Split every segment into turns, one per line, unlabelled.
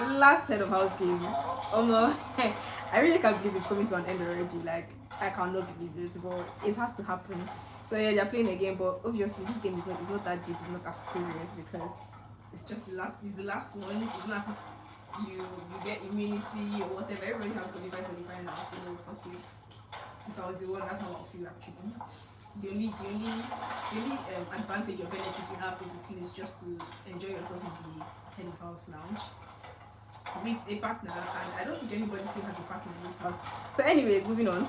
last head of house game. Oh no, I really can't believe it's coming to an end already. Like I cannot believe it, but it has to happen. So yeah, they're playing a game, but obviously this game is not that deep. It's not as serious because it's just the last. It's the last one. It's not as if you get immunity or whatever. Everybody has qualified now. So fuck it. If I was the one, that's how I would feel actually. The only advantage or benefit you have basically is just to enjoy yourself in the head of house lounge with a partner, and I don't think anybody still has a partner in this house. So anyways, moving on.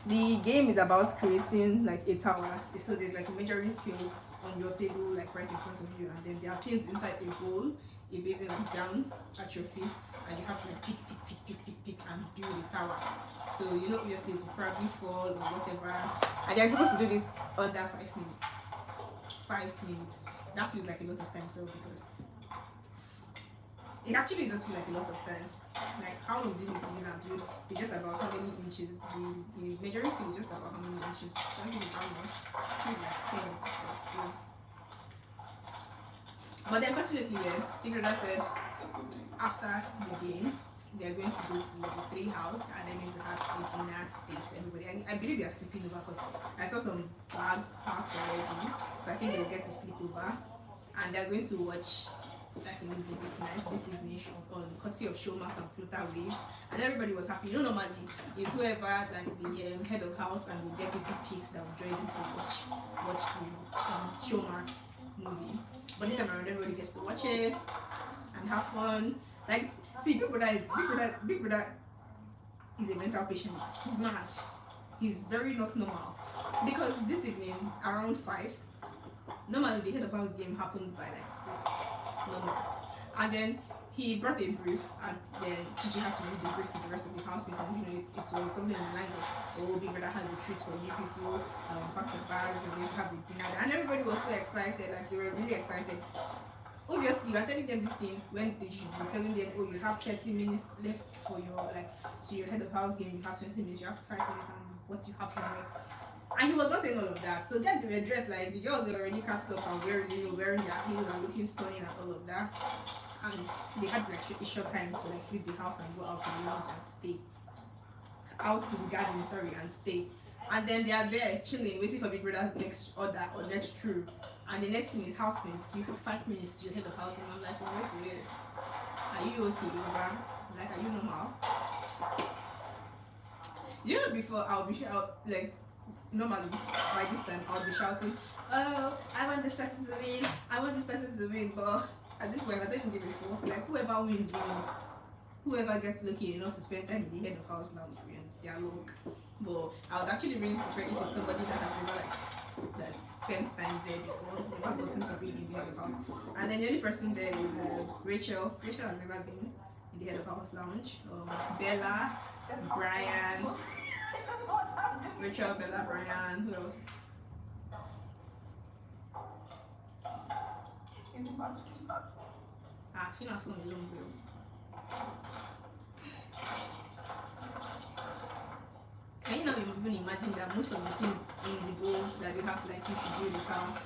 The game is about creating like a tower. So there's like a measuring scale on your table, like right in front of you, and then there are pins inside a bowl, a basin like down at your feet, and you have to like pick and build a tower. So obviously it's probably fall or whatever. And they're supposed to do this under 5 minutes. 5 minutes. That feels like a lot of time, so because it actually does feel like a lot of time. Like how long do you need to use and build? It's just about how many inches. The measuring scale is just about how many inches. I don't think it's how much. It's like 10 or so. But then fortunately, Big Brother said after the game they're going to go to level 3 house and they're going to have a dinner date. Everybody, and I believe they're sleeping over because I saw some bags packed already. So I think they'll get to sleep over and they're going to watch like a movie this night, this evening on courtesy of Showmax and Flutter Wave, and everybody was happy. Normally it's whoever like the head of house and the deputy picks that will join them to watch the Showmax movie. But this time around, everybody gets to watch it and have fun. Like, see, Big Brother is a mental patient. He's mad. He's very not normal. Because this evening around 5, normally the head of house game happens by like 6. Normal. And then he brought a brief, and then Chichi had to read the brief to the rest of the housemates, and it was something in the lines of, "Oh, Big Brother has a treat for you people, pack your bags, we're going to have a dinner," and everybody was so excited, like they were really excited. Obviously, you are telling them this thing when they should be telling them, "Oh, you have 30 minutes left for your to your head of house game. You have 20 minutes. You have 5 minutes, and what you have from it." And he was not saying all of that. So then they were dressed like the girls were already cracked up and wearing their heels and looking stunning and all of that. And they had like a short time to like leave the house and go out to the lounge and stay. Out to the garden, sorry, and stay. And then they are there chilling, waiting for Big Brother's next order or next true. And the next thing is housemates. You have 5 minutes to your head of house, and I'm like, from where to where? Are you okay, Eva? Like, are you normal? Before I'll be like. Normally, by this time, I'll be shouting, "Oh, I want this person to win! I want this person to win!" But at this point, I don't even give a fuck. Like, whoever wins, wins. Whoever gets lucky enough to spend time in the head of house lounge wins. Their luck. But I would actually really prefer if it's somebody that has never like spent time there before, never gotten to be in the head of house. And then the only person there is Rachel. Rachel has never been in the head of house lounge. Bella, Brian. Rachel, Bella, Brian, who else? Fina's going alone, bro. Can you not even imagine that most of the things in the bowl that they have to like use to build a town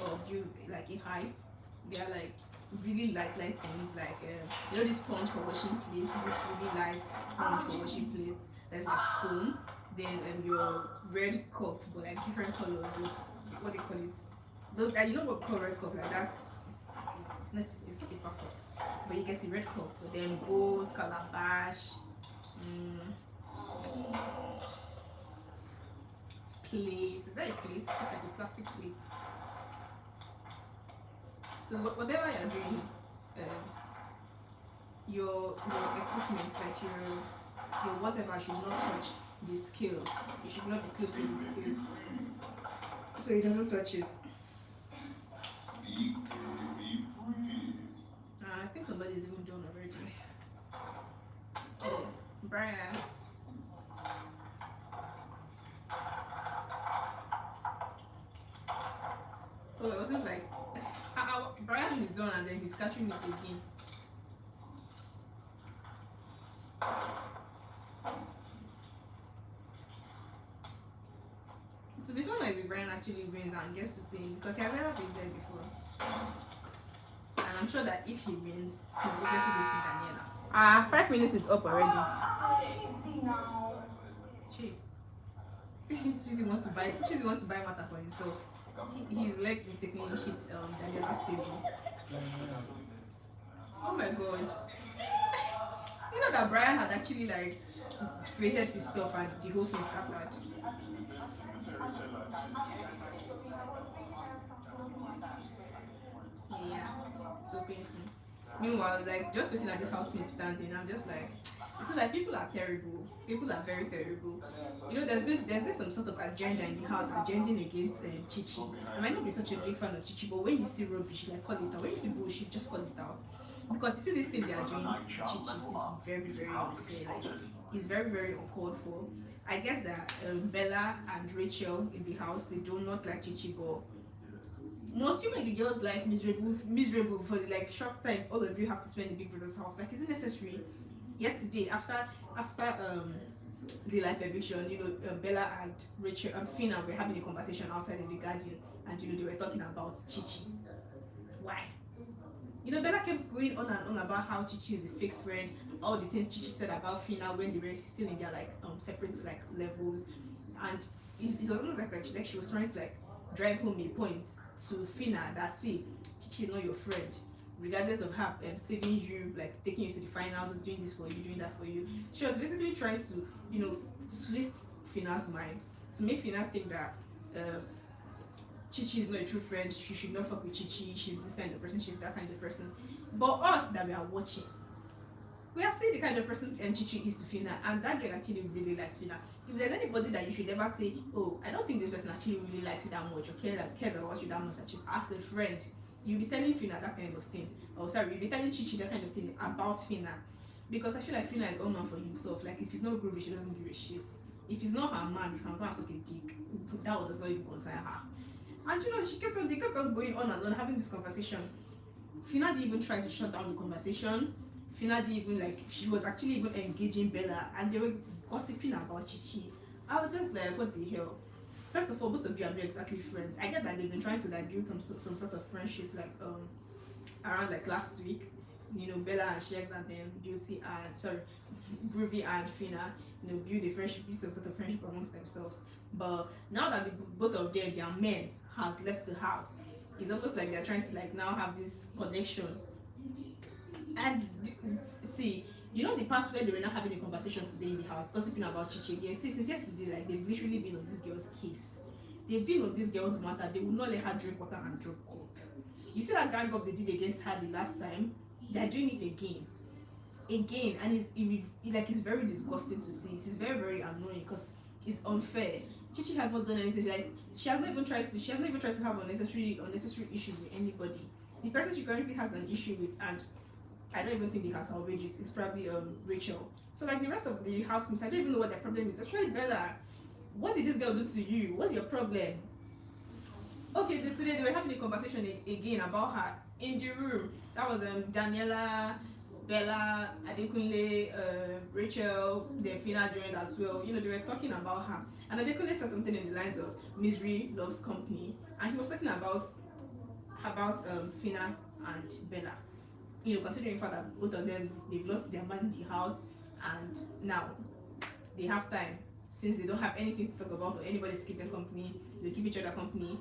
or build like a height, they are like really light things like this sponge for washing plates, this really light sponge for washing plates. There's like foam, then your red cup, but like different colors. What they call it? Those, you know what call red cup? Like that's it's not paper cup, but you get a red cup. But then bowls, calabash, plate. Is that a plate? It's like a plastic plate. So whatever you're doing, your equipment, like your whatever should not touch the scale. You should not be close to the scale, so it doesn't touch it. I think somebody's even done already. Oh, Brian. Oh, it was just like Brian is done and then he's catching it again. To be so nice if Brian actually wins and gets to stay because he has never been there before. And I'm sure that if he wins, he's obviously going to pick Daniela. 5 minutes is up already. Cheesy wants to buy matter for himself. His leg mistakenly hits Daniela's table. Oh my god. You know that Brian had actually like created his stuff and the whole thing scattered. Yeah, so painful. Meanwhile, like just looking at this housemate standing, I'm just like, it's like people are terrible. People are very terrible. You know, there's been some sort of agenda in the house, agending against Chichi. I might not be such a big fan of Chichi, but when you see rubbish, like call it out. When you see bullshit, just call it out. Because you see this thing they are doing to Chichi is very, very unfair. Like it's very, very uncalled for. I get that Bella and Rachel in the house, they do not like Chichi, but must you make the girl's life miserable for the like short time all of you have to spend in the Big Brother's house? Like, is it necessary? Yesterday, after the life eviction, you know, Bella and Rachel and Fina were having a conversation outside in the garden, and you know they were talking about Chichi. Why? You know, Bella kept going on and on about how Chichi is a fake friend, all the things Chichi said about Fina when they were still in their like separate like levels, and it was almost like she was trying to like drive home a point to Fina that see Chichi is not your friend, regardless of her saving you, like taking you to the finals, or doing this for you, doing that for you. She was basically trying to, you know, twist Fina's mind to make Fina think that Chichi is not a true friend. She should not fuck with Chichi. She's this kind of person. She's that kind of person. But us that we are watching, we are seeing the kind of person Chichi is to Fina, and that girl actually really likes Fina. If there's anybody that you should ever say, oh, I don't think this person actually really likes you that much, or cares about you that much, that she's as a friend, you'll be telling Fina that kind of thing. Oh, sorry, you'll be telling Chichi that kind of thing about Fina. Because I feel like Fina is all man for himself. Like, if he's not groovy, she doesn't give a shit. If he's not her man, you can go and suck a dick. That one does not even concern her. And you know, they kept on going on and on, having this conversation. Fina didn't even try to shut down the conversation. Fina didn't even like, she was actually even engaging Bella, and they were gossiping about Chichi. I was just like, what the hell? First of all, both of you are not exactly friends. I get that they've been trying to like build some sort of friendship, like around like last week. You know, Bella and Shex and then Groovy and Fina, you know, build a friendship, build some sort of friendship amongst themselves. But now that both of them, their men, has left the house, it's almost like they're trying to like now have this connection. And see, you know the past where they were not having a conversation today in the house, gossiping about Chichi again. See, since yesterday, like they've literally been on this girl's case. They've been on this girl's matter. They will not let her drink water and drop cup. You see that gang up they did against her the last time? They're doing it again, and it's very disgusting to see. It is very, very annoying because it's unfair. Chichi has not done anything. Like, she has not even tried to have unnecessary issues with anybody. The person she currently has an issue with, and I don't even think they can salvage it, it's probably Rachel. So like the rest of the housemates, I don't even know what their problem is. Especially Bella. What did this girl do to you? What's your problem? Okay, today they were having a conversation again about her in the room. That was Daniela, Bella, Adekunle, Rachel, then Fina joined as well. You know, they were talking about her. And Adekunle said something in the lines of misery loves company. And he was talking about Fina and Bella. You know, considering the fact that both of them, they've lost their man in the house, and now they have time, since they don't have anything to talk about or anybody's keeping company, they keep each other company,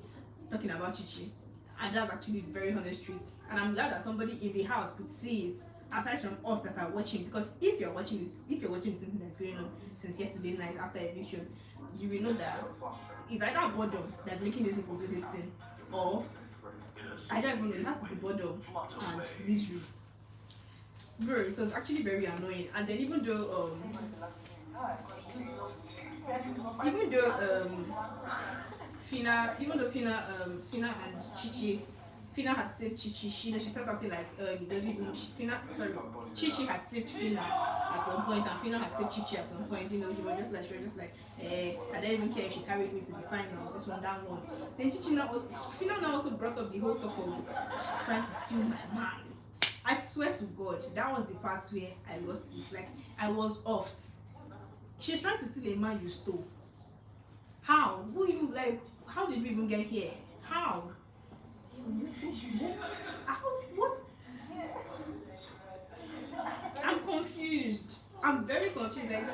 talking about Chichi. And that's actually very honest truth. And I'm glad that somebody in the house could see it, aside from us that are watching. Because if you're watching something that's going on since yesterday night after eviction, you will know that it's either boredom that's making these people do this thing, or I don't even know, it has to be boredom and misery. Bro, it was actually very annoying. And then even though Fina and Chichi, Fina had saved Chichi. She said something like Chichi had saved Fina at some point, and Fina had saved Chichi at some point. You know, she was just like, I don't even care if she carried me to the finals, this one, that one. Then Fina now also brought up the whole talk of she's trying to steal my man. I swear to God, that was the part where I lost it. Like, I was off. She's trying to steal a man you stole. How? How did we even get here? How? What? I'm very confused. Like,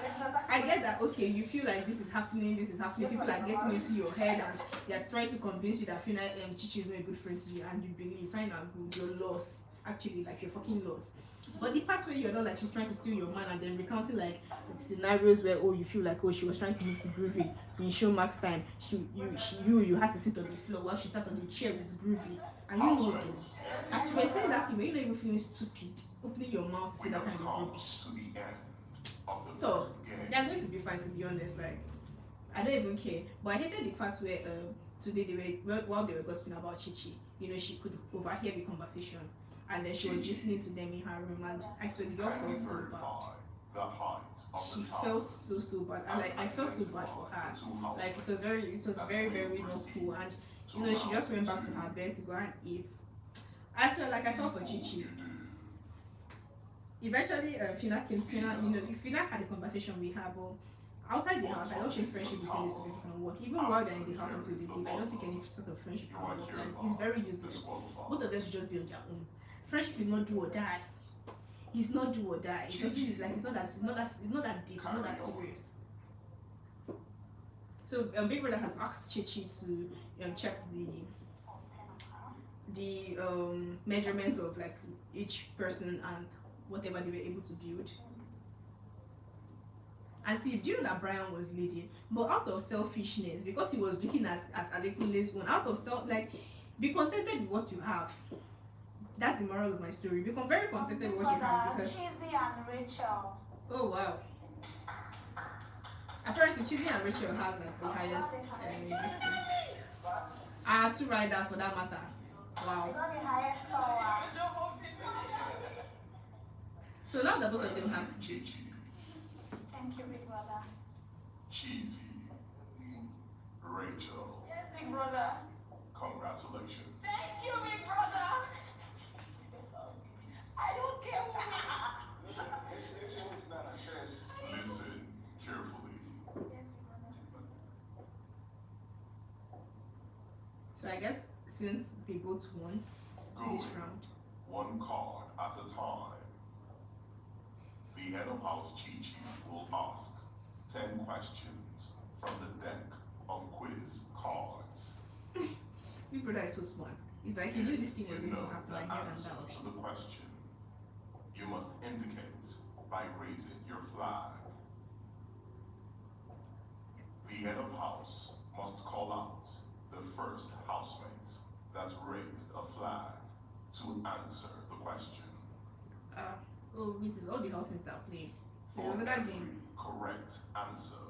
I get that, okay, you feel like this is happening, people are getting into your head and they're trying to convince you that Fina Chichi is not a good friend to you, and you believe, fine and good, you're lost. Actually, like, you're fucking lost. But the part where you're not like she's trying to steal your man and then recounting like scenarios where, oh, you feel like, oh, she was trying to move to Groovy in Showmax time, you had to sit on the floor while she sat on the chair with Groovy, and you know them. As you were saying that thing, when you're not even feeling stupid, opening your mouth to say that kind of rubbish. So they're going to be fine, to be honest. Like, I don't even care. But I hated the part where today they were, while they were gossiping about Chichi, you know, she could overhear the conversation, and then she was listening to them in her room, and I swear the girl felt so bad. She felt so bad, and like I felt so bad for her. Like it was very not cool, and you know she just went back to her bed to go and eat. I felt like I felt for Chichi. Eventually, Fina came to, you know, Fina had a conversation with her, but outside the house, I don't think friendship between these two people can work. Even while they're in the house until they leave, I don't think any sort of friendship can work. Like, it's very useless. Both of them should just be on their own. Friendship is not do or die. It's not do or die. It doesn't, like, it's not that deep. It's not that serious. So Big Brother has asked Chichi to check the measurements of like each person and whatever they were able to build. And see, do you know that Brian was leading? But out of selfishness, because he was looking at Adekunle's one, out of self, like, be contented with what you have. That's the moral of my story. Become very contented with what you have, because
Chizzy and Rachel.
Oh wow. Apparently Chizzy and Rachel has like the highest this thing. Two riders for that matter. Wow.
The highest power.
So now the both of them have this.
Thank you, Big Brother.
Cheesy. Rachel.
Yes, Big Brother.
Congratulations.
Thank you, Big Brother. I don't care who
Listen carefully.
So I guess since they both won this round.
One card at a time. The head of house Chi-Chi will ask 10 questions from the deck of quiz cards.
Big Brother is so smart. It's like he knew this thing was going to happen. I had that option.
To the question, you must indicate by raising your flag. The head of house must call out the first housemates that raised a flag to answer the question.
Oh, it is all the housemates that play.
For
Remember that
every
game?
correct answer,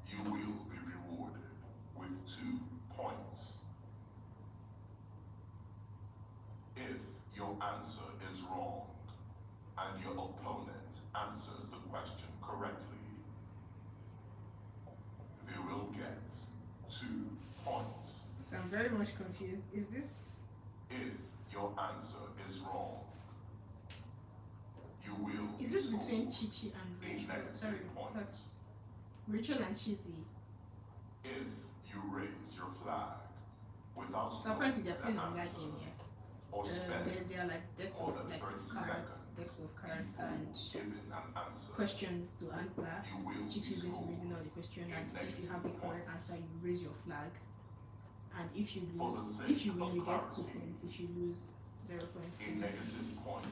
you will be rewarded with 2 points. If your answer is wrong and your opponent answers the question correctly, they will get 2 points.
So I'm very much confused. Is this?
If your answer is wrong, you will.
Is this between Chichi and Rachel? Sorry,
points.
Rachel and Chizzy.
If you raise your flag without.
So apparently they're playing on that game, yeah.
Or
They're like decks of like cards, and questions to answer. Chichi is going to be reading all the question, and if you have the correct answer, you raise your flag. And if you lose, if you win, you get 2 points. If you lose, 0 points.
A negative point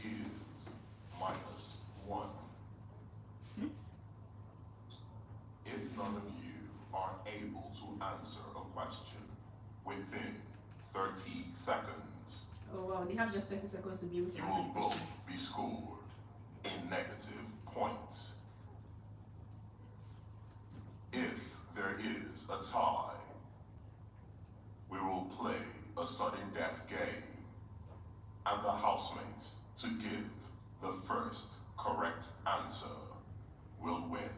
is -1. If none of you are able to answer a question within 30 seconds,
oh wow, they have just 30 seconds to be able to
you
answer
will
the
both
question.
be scored in negative points. If there is a tie, we will play a sudden death game, and the housemates to give the first correct answer will win.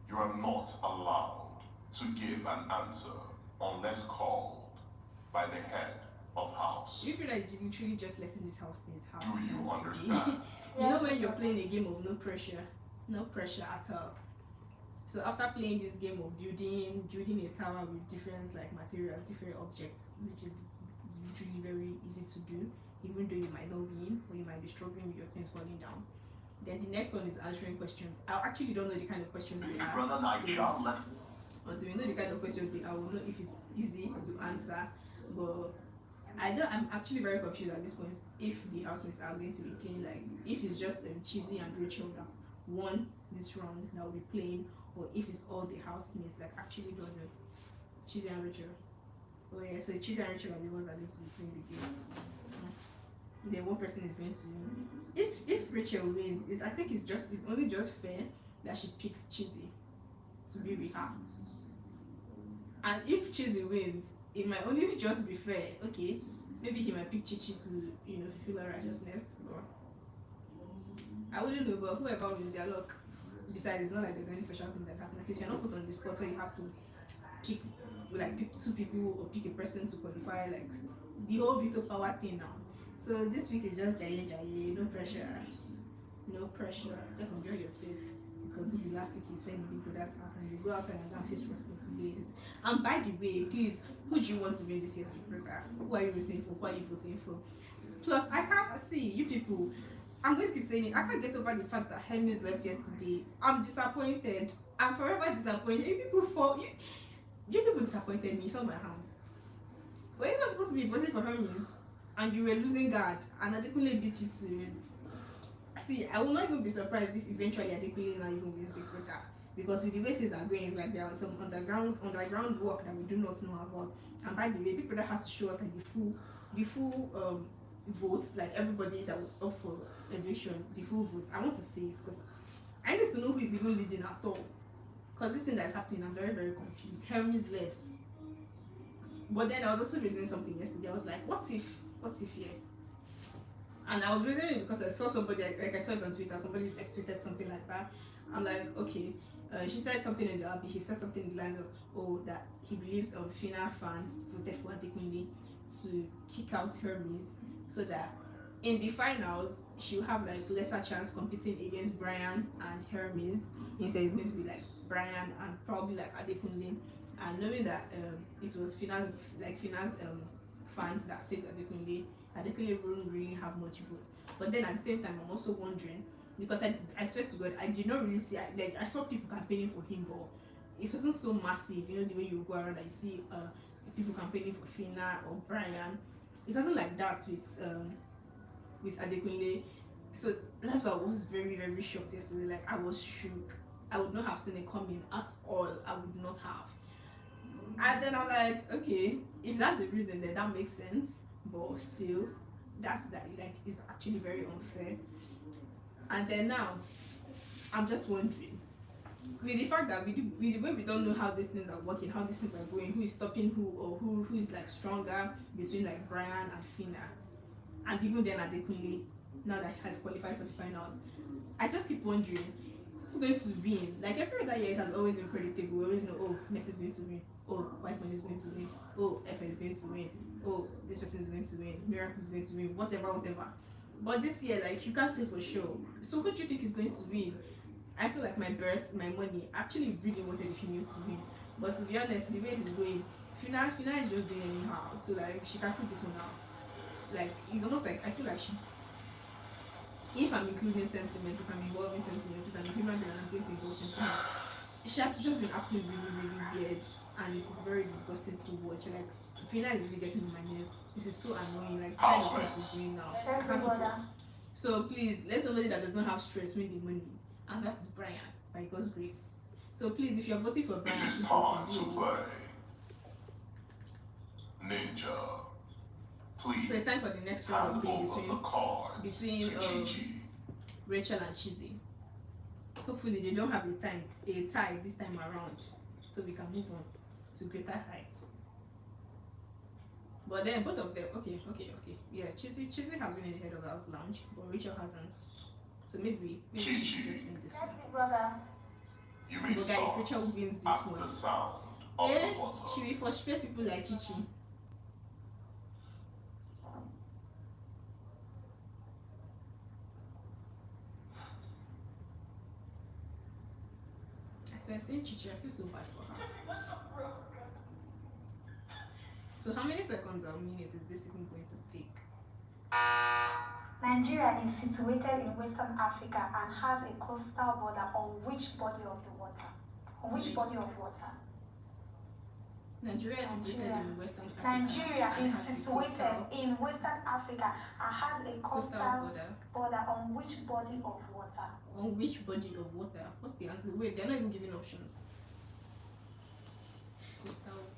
You are not allowed to give an answer unless called by the head of house.
You feel like you literally just letting this housemates have
Do you
fun
understand?
You know when you're playing a game of no pressure at all. So after playing this game of building a tower with different like materials, different objects, which is literally very easy to do, even though you might not win or you might be struggling with your things falling down. Then the next one is answering questions. I actually don't know the kind of questions they are. Until we know the kind of questions they are, we'll know if it's easy to answer. But I'm actually very confused at this point if the housemates are going to be playing, like if it's just Cheesy and Rachel that won this round that will be playing, or if it's all the housemates. Like actually don't know. Cheesy and Rachel. Oh yeah, so Cheesy and Rachel are the ones that are going to be playing the game. Then one person is going to, if Rachel wins, I think it's only just fair that she picks Cheesy to be with her. And if Cheesy wins, it might only just be fair. Okay, maybe he might pick Chichi to, fulfill her righteousness. But I wouldn't know. But whoever wins, their luck. Besides, it's not like there's any special thing that's happening. At least you're not put on the spot where you have to pick two people or pick a person to qualify. Like the whole veto power thing now. So this week is just jaye, no pressure. No pressure. Just enjoy yourself. Because this is the last week you spend in Big Brother's house and you go outside and go and face responsibilities. And by the way, please, who do you want to win this year's Big Brother? Who are you rooting for? Who are you voting for? Plus, I can't see you people. I'm going to keep saying it. I can't get over the fact that Hermes left yesterday. I'm disappointed. I'm forever disappointed. You people disappointed me. You felt my hand. Were you not supposed to be voting for Hermes and you were losing guard and Adekunle beat you to it? See, I will not even be surprised if eventually Adekunle now even wins Big Brother, because with the way things are going, it's like there are some underground work that we do not know about. And by the way, Big Brother has to show us like the full votes, like everybody that was up for eviction, the full votes. I want to see it because I need to know who is even leading at all. Because this thing that's happening, I'm very, very confused. Hermes left, but then I was also reasoning something yesterday. I was like, what if yeah? And I was reasoning it because I saw somebody, like I saw it on Twitter, somebody like tweeted something like that. I'm like, okay, she said something in the RB, he said something in the lines of, oh, that he believes FINA fans voted for Adekunle to kick out Hermes so that in the finals she'll have like lesser chance competing against Brian and Hermes. Instead it's going to be like Brian and probably like Adekunle. And knowing that it was FINA's fans that saved Adekunle wouldn't really have much votes. But then at the same time, I'm also wondering, because I swear to God, I did not really see, I saw people campaigning for him, but it wasn't so massive, the way you go around and you see people campaigning for FINA or Brian. It wasn't like that with Adekunle. So that's why I was very, very shocked yesterday. Like, I was shook. I would not have seen it coming at all. I would not have. And then I'm like, okay, if that's the reason, then that makes sense. But still, it's actually very unfair. And then now, I'm just wondering, with the fact that with the way we don't know how these things are working, how these things are going, who is stopping who, or who is like stronger between like Brian and FINA, and even then Adekunle, now that he has qualified for the finals, I just keep wondering who's going to win. Like every other year, it has always been predictable. We always know, oh, Messi is going to win, oh, Wiseman is going to win, oh, Efe is going to win, oh, this person is going to win, Miracle is going to win, whatever. But this year, like, you can't say for sure. So who do you think is going to win? I feel like my birth, my money, actually really wanted the females to win. But to be honest, the way it is going, FINA is just doing anyhow. So like, she can see this one out. Like, it's almost like, I feel like if I'm including sentiments, if I'm involving sentiments, because I'm a human being and I'm going to involve sentiments, she has just been acting really, really weird, and it is very disgusting to watch. Like, FINA is really getting on my nerves. This is so annoying. Like, the kind of thing she's doing now. I can't keep it. So please, let somebody that does not have stress win the money, and that is Brian, by God's grace. So please, if you're voting for Brian,
it is time to play. Ninja. Please.
So it's time for the next round of game between
Gigi.
Rachel and Cheesy. Hopefully they don't have a tie this time around, so we can move on to greater heights. But then both of them, okay. Yeah, Cheesy has been in the head of the house lounge, but Rachel hasn't. So maybe she should just win this one.
You may
But guys, if Rachel wins this
after
one,
the sound of the buzzer.
she will frustrate people like Chichi. So I say Chichi, I feel so bad for her. So how many seconds or minutes is this even going to take?
Nigeria is situated in Western Africa and has a coastal border on which body of the water? On which body of water?
Nigeria is situated in Western Africa.
Nigeria
and
is
has a
situated in Western Africa and has a
coastal
coastal
border.
border on which body of water?
On which body of water? What's the answer? Wait, they're not even giving options. Coastal border.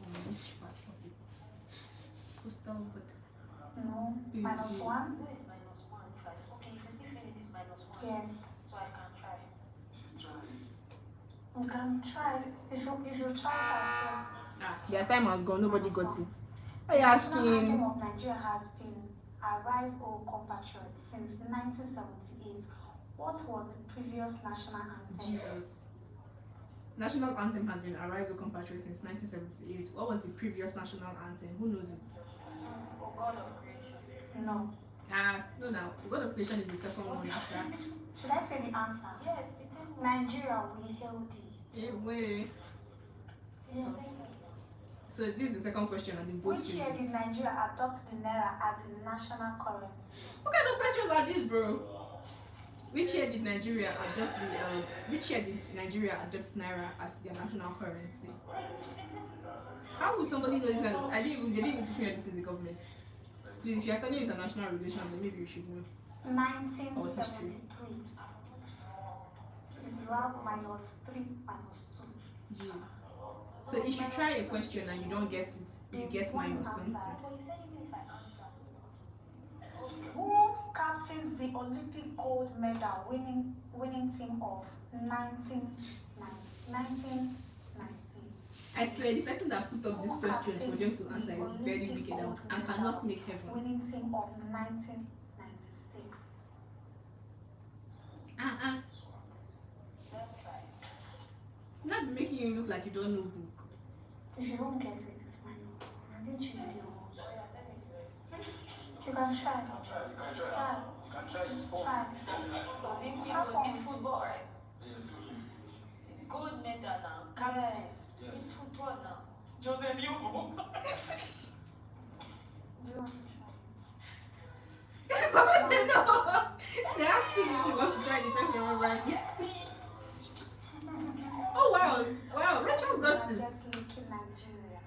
On which parts of it? Coastal border.
No.
Please
Minus
give.
one?
Who is minus one? Okay, if you still feel it is minus one.
Yes.
So I can try.
You can try. If you try that,
Their time has gone. Nobody got it. Are
the
you
national anthem
asking?
of Nigeria has been Arise, O Compatriots since 1978. What was the previous national anthem?
Jesus. National anthem has been Arise, O Compatriots since 1978. What was the previous national anthem? Who knows it?
Oh, God of creation.
No.
No, now. God of Creation is the second one after.
Should I say the answer?
Yes, it is.
Nigeria will hail thee.
Wait.
Yes.
So this is the second question and they both
Which
failed
year did
it.
Nigeria adopt the naira as the national currency?
What kind of questions are these, bro? Which year did Nigeria adopt naira as their national currency? How would somebody know this kind of? They didn't even teach me this is the government. Please, if you are studying international relations, then maybe you should know.
1973. You have minus 3 minus 2.
Jeez. So if you try a question and you don't get it, you get minus something.
But you said even if I answer.
Who captains the Olympic gold medal winning team of 1990?
I swear, the person that put up these questions for them to answer is very wicked and cannot make heaven.
Winning team of 1996.
Not making you look like you don't know book.
If you don't get it, it's fine. I didn't you do it? You can try.
You can try.
Try.
You can try. It's fun.
Try.
It's football, right?
Yes.
Gold medal now.
Yes.
Yes.
It's football now. Joseph, you.
Do you want to try?
Papa said no. They asked Jesus if he wants to try the question. I was like, oh wow, Rachel got it.
Just linking Nigeria.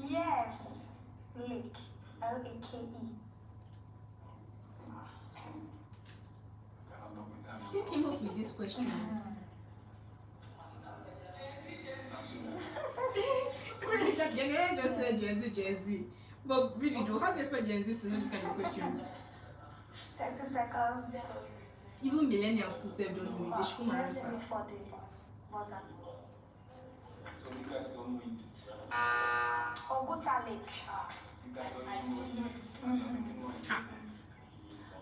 Yes. Lake. L-A-K-E.
Who came up with these questions? That General just said Gen Z. But really, though, how do you expect Gen Z to know these kind of questions?
30 seconds.
Even millennials to say don't know it. They should come and
Let's
answer.
wait for the buzzer.
So you guys don't know it.
Oguta Lake.
You guys don't know it.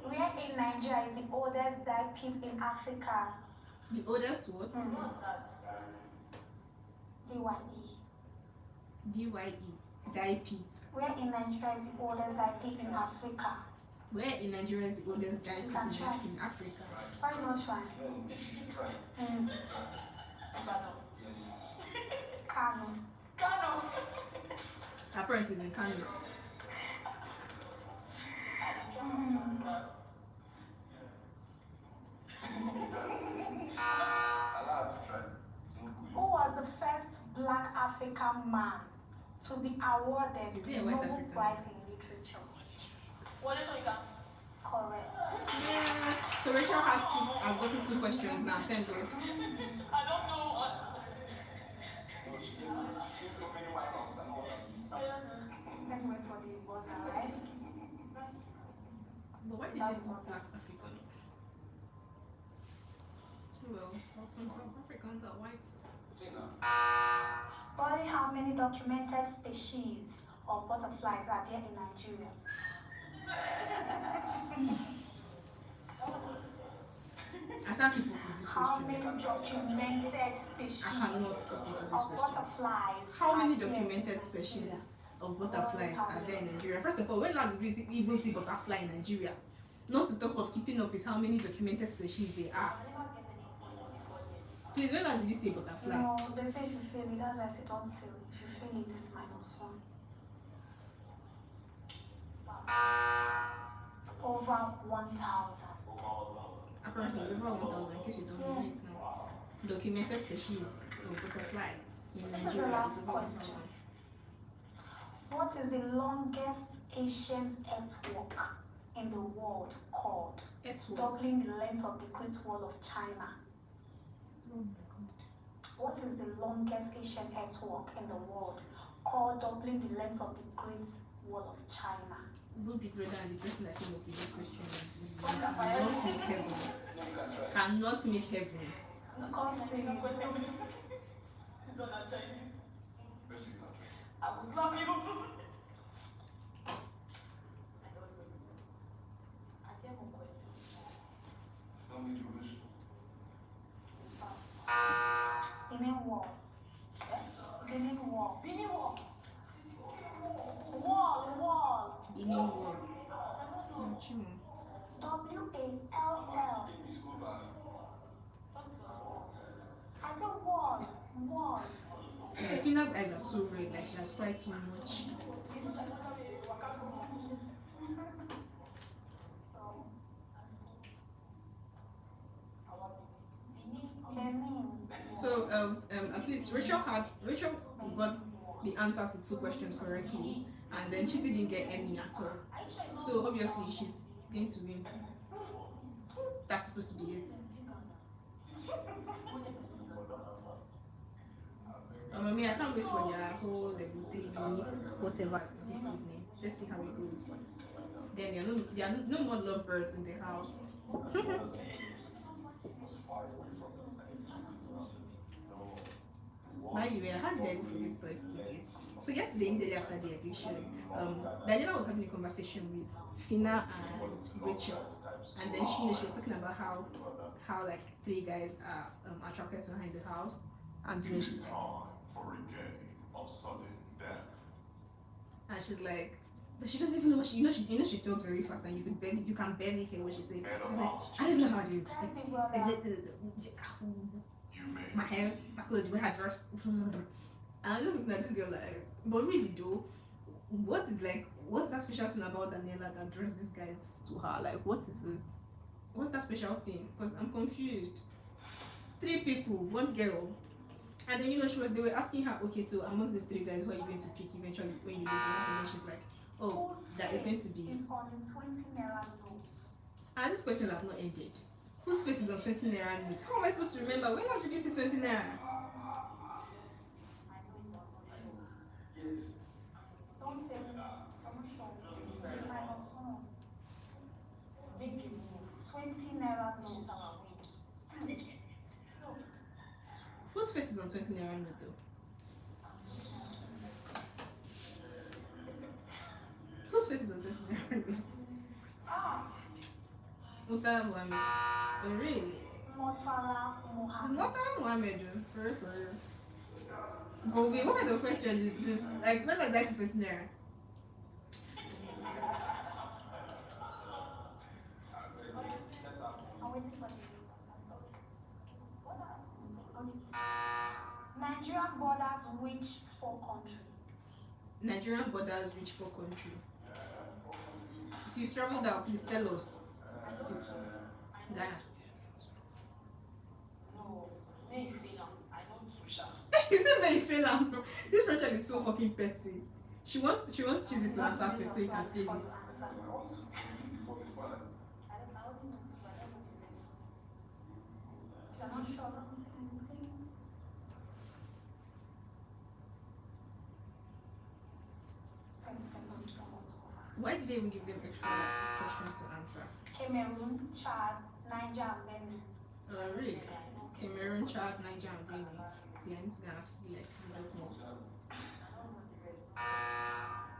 Where in Nigeria is the oldest dye pit in Africa?
The oldest what?
DYE.
DYE. Dye pit.
Where in Nigeria is the oldest dye pit in Africa?
Where in Nigeria is the oldest dye pit in Africa?
Why not try?
No, you should try. Yes.
Kano.
Apparently it's in Kano.
Allow to try.
Who was the first black African man to be awarded
Is he
the
a white
Nobel
African?
Prize in Literature?
What is it?
Correct.
Yeah. So Rachel has gotten 2 questions now. Thank God.
I don't know.
No, she gave so many white ones. I know what I mean.
I don't know.
Let me wait for the buzzer, right?
But why did they put black African? Well, some South Africans are white.
Okay, now.
Only how many documented species of butterflies are there in Nigeria?
I can't keep up with these
How many
questions.
documented species
I cannot keep up with these
of
questions.
butterflies?
How many
are there in
documented species of butterflies are there in Nigeria? First of all, when last did we even see butterfly in Nigeria? Not to talk of keeping up with how many documented species there are. Please, when last did you say butterfly?
No, they say if you fail it, that's why I say don't fail. If you fail it, it's -1. Over 1,000.
Apparently, it's over 1,000. In case you don't know it now. Documented species of butterfly in
This is the
Nigeria is
last
over
question.
1,000.
What is the longest ancient earthwork in the world called?
Earthwork.
Doubling the length of the Great Wall of China.
Oh my god.
What is the longest ancient earthwork in the world called doubling the length of the Great Wall of China?
Good Big Brother and the person that came up with this question cannot make heaven. Cannot make heaven.
Because
It's not Chinese. I will slap you. I don't know. I have a question.
Benin Wall. Benin Wall.
Benin Wall. Wall.
Benin Wall. Chimo.
W-A-L-L. I said wall. Wall.
Fina's eyes are so red, like she has cried so much.
Benin.
So at least Rachel got the answers to 2 questions correctly, and then Chitty didn't get any at all. So obviously she's going to win. That's supposed to be it. Mommy, I can't wait for their whole level 3 whatever this evening. Let's see how it goes. Then there are no more lovebirds in the house. By the way, how did I go forget to tell you this? So yesterday, immediately after the eviction, Daniela was having a conversation with Fina and Rachel, and then she was talking about how like 3 guys are attracted to her in the house, and
It
she's
is
like,
time for a game of sudden death.
and she's like, but she doesn't even know what she talks very fast, and you can barely hear what she says. She's like, I don't even know how to do it. Is it
You may
my hair, my clothes, the way I dress. And I'm just looking at this girl like, but really though, what's that special thing about Daniela that draws these guys to her? Like, what is it? What's that special thing? Because I'm confused. 3 people, 1 girl. And then they were asking her, okay, so amongst these 3 guys, who are you going to pick eventually when you leave the house? And then she's like, oh, that is going to be.
It's on the 20 naira note.
And this question has not ended. Whose face is on 20 naira notes? How am I supposed to remember? When last did you see 20 naira?
Don't say I'm not sure. -1.
Big people.
20 naira note.
Whose face is on 20 naira note though? Whose face is on 20 naira note? Murtala Muhammad. Oh, really?
Murtala Muhammad.
Murtala Muhammad, for real. But wait, what kind of question is this? Like, when does that see 20 naira?
I'm waiting for Nigeria borders which 4 countries?
Nigerian borders reach 4 countries. If you've traveled out, please tell us. Ghana.
No. They fail. I know Susha.
You said very fail am. This Rachel is so fucking petty. She wants Chizzy to answer first so you can feel it.
You're not sure about the same thing?
Why did they even give them extra questions to answer?
Cameroon, Chad, Niger, and Benin.
Really? Cameroon, Chad, Niger, and Benin. See, and it's gonna have to be like 100 more.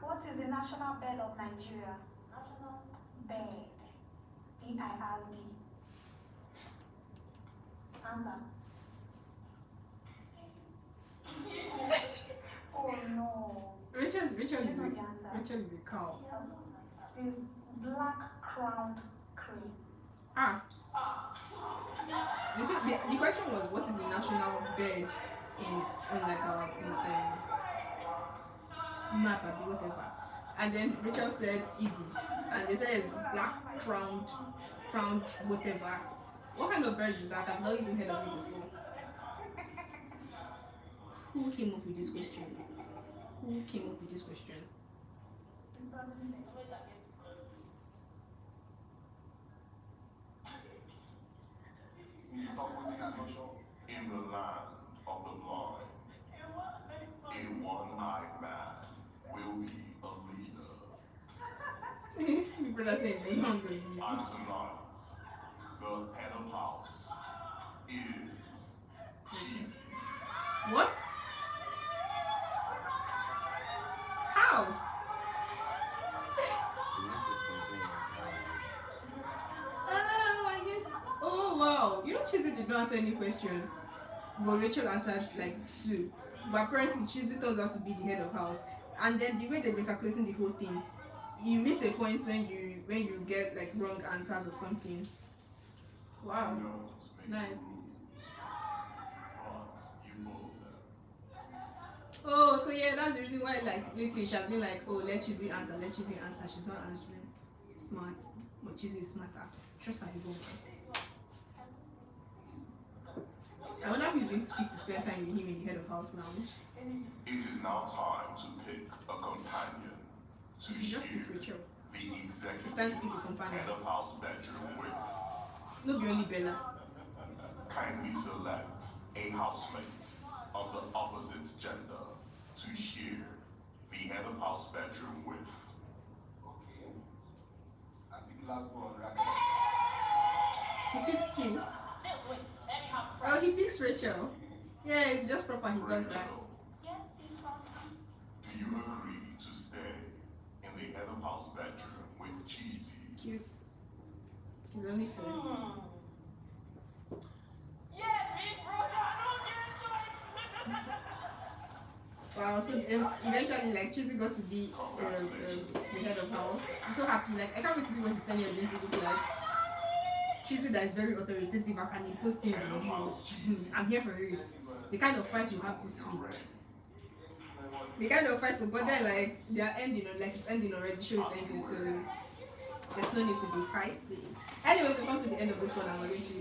What is the national bird of Nigeria? National bird. B-I-R-D. Answer. Oh no.
Rachel
That's
is
not
a
the answer.
Rachel is a cow.
It's black-crowned crane.
Ah. The question was, what is the national bird in like our map or whatever? And then Rachel said eagle, and they said it's black crowned whatever. What kind of bird is that? I've not even heard of it before. Who came up with these questions? Who came up with these questions?
In the land of the blind, a one-eyed man will be a leader.
My brother said no longer
And tonight, the head of house is cheesy.
What? How? Oh, I guess. Oh wow! You know, Chizzy did not answer any question, but Rachel answered like two. But apparently, Chizzy tells us to be the head of house, and then the way they've been calculating the whole thing, you miss a point when you get like wrong answers or something. Wow, nice. Oh, so yeah, that's the reason why like lately she has been like, oh, let Chizzy answer. She's not answering. Smart, but Chizzy is smarter. Trust her, people. I wonder if he's going to speak to spend time with him in the head of house lounge.
It is now time to pick a companion to
You just
share
pick Rachel.
the
It's time to
executive
pick a companion.
head of house bedroom with.
No, be only Bella.
Kindly select a housemate of the opposite gender to share the head of house bedroom with.
Okay. I think last one, right?
He picks two. Oh, he picks Rachel. Yeah, it's just proper. He does that.
Rachel, do you agree to stay in the head of house bedroom with Cheesy?
Cute. He's only fair. Wow. So eventually, like Cheesy got to be the head of house. I'm so happy. Like I can't wait to see what his 10 years going to look like. Cheesy that is very authoritative. I can impose things on you. I'm here for it. The kind of fight you have this week. The kind of fight, but then like they are ending, like it's ending already. The show is ending, so there's no need to be feisty. Anyways, we come to the end of this one, and we're going to see you guys.